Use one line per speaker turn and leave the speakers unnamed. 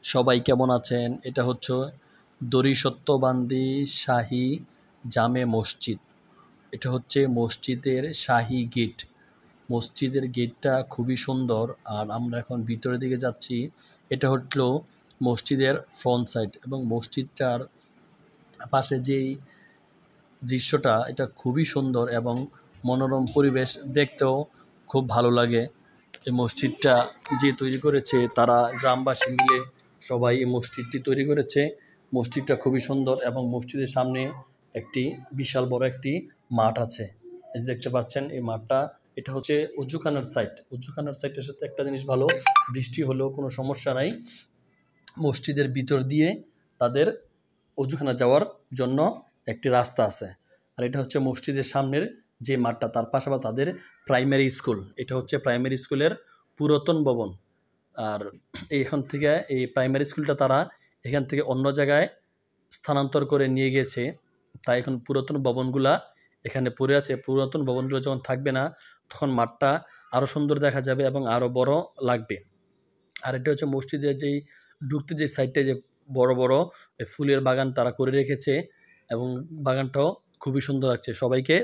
সবাই কেমন আছেন? এটা হচ্ছে দরিসত্যবান্দি শাহী জামে মসজিদ। এটা হচ্ছে মসজিদের শাহী গেট। মসজিদের গেটটা খুবই সুন্দর। আর আমরা এখন ভিতরের দিকে যাচ্ছি। এটা হলো মসজিদের ফ্রন্ট সাইড এবং মসজিদটার পাশে যেই দৃশ্যটা এটা খুবই সুন্দর এবং মনোরম পরিবেশ, দেখতেও খুব ভালো লাগে। এই মসজিদটা যে তৈরি করেছে তারা গ্রামবাসী মিলে সবাই এই মসজিদটি তৈরি করেছে। মসজিদটা খুবই সুন্দর এবং মসজিদের সামনে একটি বিশাল বড় একটি মাঠ আছে। এই যে দেখতে পাচ্ছেন এই মাঠটা, এটা হচ্ছে উজুখানার সাইট। উজুখানার সাইটের সাথে একটা জিনিস ভালো, বৃষ্টি হলেও কোনো সমস্যা নাই। মসজিদের ভিতর দিয়ে তাদের অজুখানা যাওয়ার জন্য একটি রাস্তা আছে। আর এটা হচ্ছে মসজিদের সামনের যে মাঠটা, তার পাশাপাশি তাদের প্রাইমারি স্কুল। এটা হচ্ছে প্রাইমারি স্কুলের পুরাতন ভবন। আর এইখান থেকে এই প্রাইমারি স্কুলটা তারা এখান থেকে অন্য জায়গায় স্থানান্তর করে নিয়ে গেছে। তাই এখন পুরাতন ভবনগুলা এখানে পড়ে আছে। পুরাতন ভবনগুলো যখন থাকবে না তখন মাঠটা আরও সুন্দর দেখা যাবে এবং আরও বড় লাগবে। আর এটা হচ্ছে মসজিদের যেই ঢুকতে যে সাইডটা যে বড় বড় ফুলের বাগান তারা করে রেখেছে এবং বাগানটাও খুবই সুন্দর লাগছে সবাইকে।